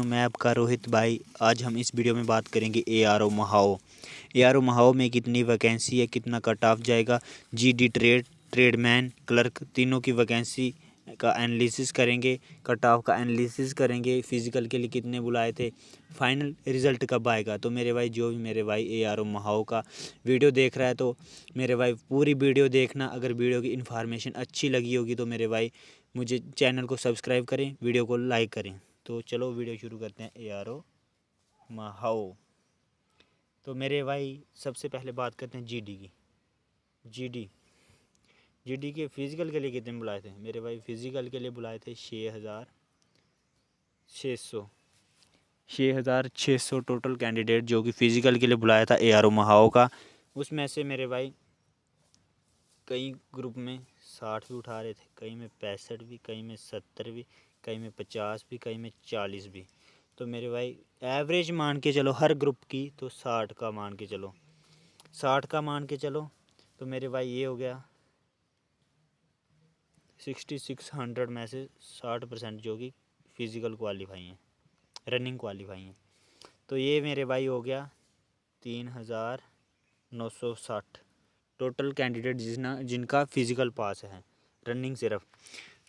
मैं आपका रोहित भाई। आज हम इस वीडियो में बात करेंगे एआरओ महाओ। एआरओ महाओ में कितनी वैकेंसी है, कितना कट ऑफ जाएगा, जीडी ट्रेड, ट्रेडमैन, क्लर्क, तीनों की वैकेंसी का एनालिसिस करेंगे, कट ऑफ का एनालिसिस करेंगे, फिजिकल के लिए कितने बुलाए थे, फाइनल रिजल्ट कब आएगा। तो मेरे भाई, जो भी मेरे भाई एआरओ महाओ का वीडियो देख रहा है तो मेरे भाई पूरी वीडियो देखना। अगर वीडियो की इन्फॉर्मेशन अच्छी लगी होगी तो मेरे भाई मुझे चैनल को सब्सक्राइब करें, वीडियो को लाइक करें। तो चलो वीडियो शुरू करते हैं एआरओ महाओ। तो मेरे भाई सबसे पहले बात करते हैं जीडी की। जीडी के फिज़िकल के लिए कितने बुलाए थे मेरे भाई? फिज़िकल के लिए बुलाए थे 6,600 टोटल कैंडिडेट जो कि फ़िज़िकल के लिए बुलाया था एआरओ महाओ का। उसमें से मेरे भाई कई ग्रुप में 60 भी उठा रहे थे, कई में 65 भी, कई में 70 भी, कई में 50 भी, कई में 40 भी। तो मेरे भाई एवरेज मान के चलो हर ग्रुप की, तो 60 का मान के चलो, 60 का मान के चलो। तो मेरे भाई ये हो गया 6600 में से 60% जो कि फ़िज़िकल क्वालिफाई हैं, रनिंग क्वालिफाई हैं। तो ये मेरे भाई हो गया 3960 टोटल कैंडिडेट जिनका फ़िज़िकल पास है, रनिंग सिर्फ।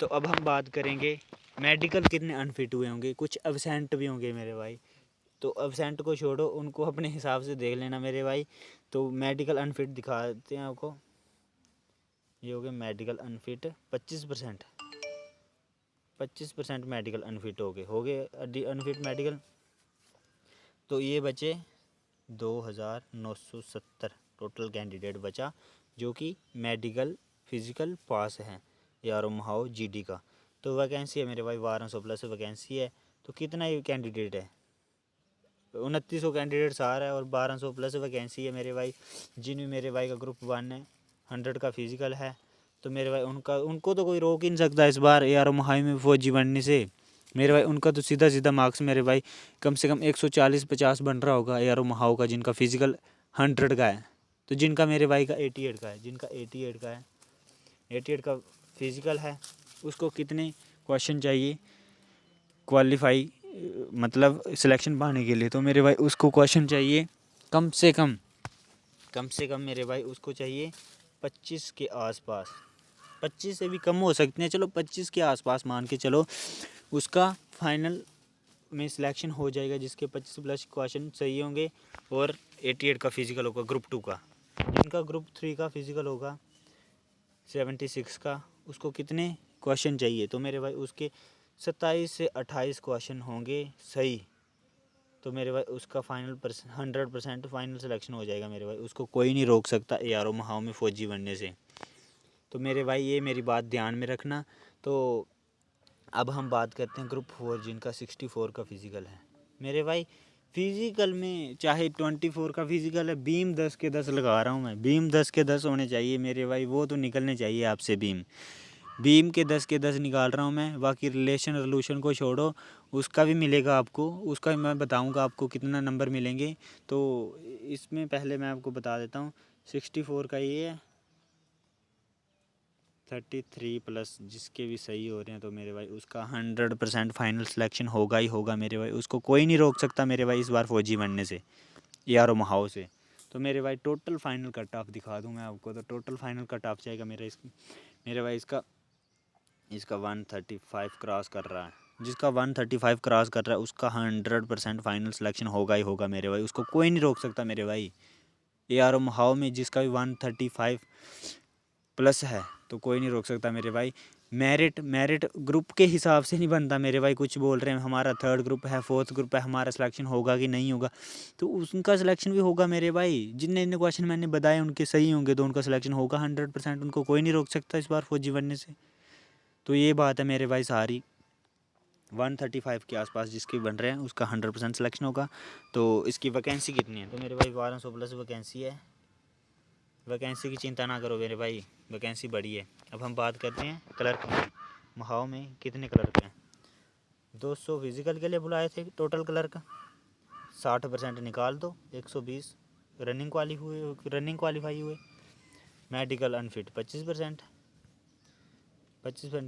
तो अब हम बात करेंगे मेडिकल कितने अनफिट हुए होंगे, कुछ एब्सेंट भी होंगे मेरे भाई। तो एब्सेंट को छोड़ो, उनको अपने हिसाब से देख लेना मेरे भाई। तो मेडिकल अनफिट दिखाते हैं आपको। ये हो गया मेडिकल अनफिट 25% मेडिकल अनफिट हो गए अनफिट मेडिकल। तो ये बचे 2970 टोटल कैंडिडेट बचा जो कि मेडिकल फिज़िकल पास हैं एआरओ महाओ जीडी का। तो वैकेंसी है मेरे भाई 1200 प्लस वैकेंसी है। तो कितना ये कैंडिडेट है? 2900 कैंडिडेट सारा है और 1200 प्लस वैकेंसी है मेरे भाई। जिनमें मेरे भाई का ग्रुप 1 है, 100 का फिज़िकल है। तो मेरे भाई उनको तो कोई रोक ही नहीं सकता इस बार एआरओ महाओ में फौजी बनने से। मेरे भाई उनका तो सीधा सीधा मार्क्स मेरे भाई कम से कम 140-50 बन रहा होगा एआरओ महाओ का, जिनका फिज़िकल 100 का है। तो जिनका मेरे भाई का 88 का है, जिनका 88 का है, 88 का फिज़िकल है, उसको कितने क्वेश्चन चाहिए क्वालिफाई, मतलब सिलेक्शन पाने के लिए? तो मेरे भाई उसको क्वेश्चन चाहिए कम से कम मेरे भाई उसको चाहिए 25 के आसपास। 25 से भी कम हो सकते हैं, चलो 25 के आसपास मान के चलो। उसका फाइनल में सिलेक्शन हो जाएगा जिसके 25 प्लस क्वेश्चन सही होंगे और 88 का फिज़िकल होगा ग्रुप 2 का। जिनका ग्रुप 3 का फिज़िकल होगा 76 का, उसको कितने क्वेश्चन चाहिए? तो मेरे भाई उसके 27 से 28 क्वेश्चन होंगे सही। तो मेरे भाई उसका फाइनल 100% फाइनल सिलेक्शन हो जाएगा मेरे भाई। उसको कोई नहीं रोक सकता एआरओ महाओ में फ़ौजी बनने से। तो मेरे भाई ये मेरी बात ध्यान में रखना। तो अब हम बात करते हैं ग्रुप 4 जिनका 64 का फिज़िकल है। मेरे भाई फिज़िकल में चाहे 24 का फिज़िकल है, बीम 10 के 10 लगा रहा हूँ मैं, बीम 10 के 10 होने चाहिए मेरे भाई, वो तो निकलने चाहिए आपसे बीम के 10 के 10 निकाल रहा हूँ मैं। बाकी रिलेशन को छोड़ो, उसका भी मिलेगा आपको, उसका मैं बताऊँगा आपको कितना नंबर मिलेंगे। तो इसमें पहले मैं आपको बता देता हूँ 64 का ये है, 33 प्लस जिसके भी सही हो रहे हैं तो मेरे भाई उसका 100% फाइनल सिलेक्शन होगा ही होगा मेरे भाई। उसको कोई नहीं रोक सकता मेरे भाई इस बार फ़ौजी बनने से एआरओ महाओ से। तो मेरे भाई टोटल फाइनल कट ऑफ दिखा दूँ मैं आपको। तो टोटल फाइनल कट ऑफ जाएगा मेरे भाई इसका 135 क्रॉस कर रहा है। जिसका 135 क्रॉस कर रहा है उसका 100% फाइनल सिलेक्शन होगा ही होगा मेरे भाई। उसको कोई नहीं रोक सकता मेरे भाई एआरओ महाओ में। जिसका भी 135 प्लस है तो कोई नहीं रोक सकता मेरे भाई। मेरिट ग्रुप के हिसाब से नहीं बनता मेरे भाई। कुछ बोल रहे हैं हमारा 3rd ग्रुप है, 4th ग्रुप है, हमारा सिलेक्शन होगा कि नहीं होगा, तो उनका सिलेक्शन भी होगा मेरे भाई। जितने इतने क्वेश्चन मैंने बताए उनके सही होंगे तो उनका सिलेक्शन होगा 100%। उनको कोई नहीं रोक सकता इस बार फौजी बनने से। तो ये बात है मेरे भाई सारी। 135 के आसपास जिसके बन रहे हैं उसका 100% सिलेक्शन होगा। तो इसकी वैकेंसी कितनी है? तो मेरे भाई 1200 प्लस वैकेंसी है। वैकेंसी की चिंता ना करो मेरे भाई, वैकेंसी बड़ी है। अब हम बात करते हैं क्लर्क की। महाओ में कितने क्लर्क हैं? 200 फिज़िकल के लिए बुलाए थे टोटल क्लर्क, 60% निकाल दो, 120 रनिंग क्वालिफाई हुए। Medical unfit 25%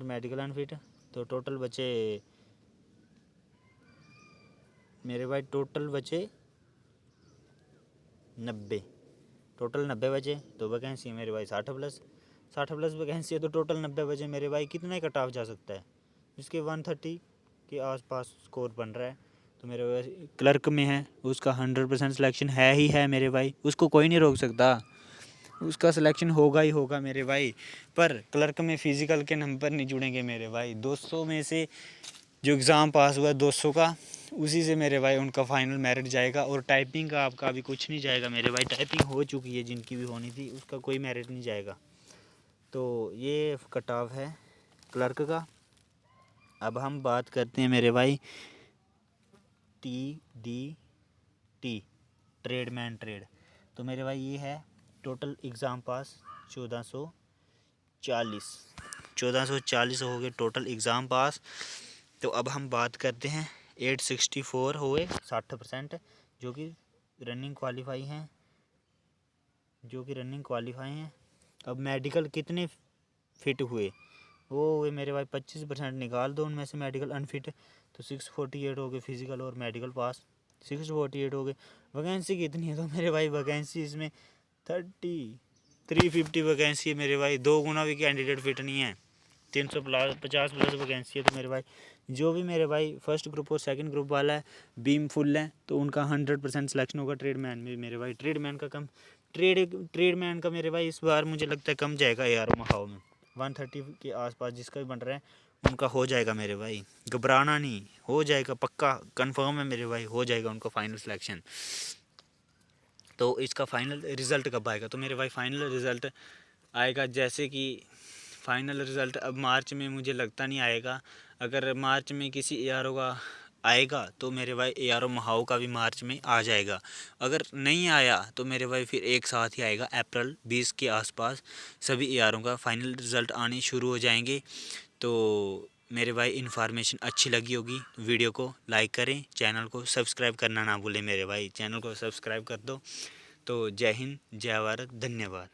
medical unfit. तो टोटल बचे मेरे भाई टोटल बचे 90, टोटल 90 बचे। तो वैकेंसी है मेरे भाई 60 प्लस वैकेंसी है, तो टोटल 90 बचे मेरे भाई। कितना ही कट ऑफ जा सकता है, जिसके 130 के आसपास स्कोर बन रहा है। तो मेरे भाई क्लर्क में है, उसका 100% सिलेक्शन है ही है मेरे भाई, उसको कोई नहीं रोक सकता, उसका सिलेक्शन होगा ही होगा मेरे भाई। पर क्लर्क में फिज़िकल के नंबर नहीं जुड़ेंगे मेरे भाई। 200 में से जो एग्ज़ाम पास हुआ 200 का, उसी से मेरे भाई उनका फाइनल मेरिट जाएगा। और टाइपिंग का आपका अभी कुछ नहीं जाएगा मेरे भाई, टाइपिंग हो चुकी है जिनकी भी होनी थी, उसका कोई मेरिट नहीं जाएगा। तो ये कट ऑफ है क्लर्क का। अब हम बात करते हैं मेरे भाई TDT, ट्रेडमैन ट्रेड। तो मेरे भाई ये है टोटल एग्ज़ाम पास 1440 हो गए टोटल एग्ज़ाम पास। तो अब हम बात करते हैं 864 हुए 60%, जो कि रनिंग क्वालिफाई हैं। अब मेडिकल कितने फिट हुए, वो हुए मेरे भाई 25% निकाल दो उनमें से मेडिकल अनफिट, तो 648 हो गए फिज़िकल और मेडिकल पास 648 हो गए। वैकेंसी कितनी है, तो मेरे भाई वैकेंसी इसमें 350 वैकेंसी है मेरे भाई, 2 गुना भी कैंडिडेट फिट नहीं है। 350 प्लस वैकेंसी है। तो मेरे भाई जो भी मेरे भाई फर्स्ट ग्रुप और सेकंड ग्रुप वाला है, बीम फुल है, तो उनका 100% सिलेक्शन होगा। ट्रेडमैन में मेरे भाई ट्रेडमैन का मेरे भाई इस बार मुझे लगता है कम जाएगा यार महाव में, 130 के आसपास जिसका भी बन रहा है उनका हो जाएगा मेरे भाई, घबराना नहीं, हो जाएगा पक्का, कंफर्म है मेरे भाई, हो जाएगा उनका फाइनल सिलेक्शन। तो इसका फाइनल रिज़ल्ट कब आएगा, तो मेरे भाई फाइनल रिज़ल्ट आएगा जैसे कि फाइनल रिज़ल्ट अब मार्च में मुझे लगता नहीं आएगा। अगर मार्च में किसी ARO का आएगा तो मेरे भाई ARO महाऊ का भी मार्च में आ जाएगा। अगर नहीं आया तो मेरे भाई फिर एक साथ ही आएगा, अप्रैल 20 के आसपास सभी ARO का फाइनल रिज़ल्ट आने शुरू हो जाएंगे। तो मेरे भाई इन्फॉर्मेशन अच्छी लगी होगी, वीडियो को लाइक करें, चैनल को सब्सक्राइब करना ना भूलें मेरे भाई, चैनल को सब्सक्राइब कर दो। तो जय हिंद, जय भारत, धन्यवाद।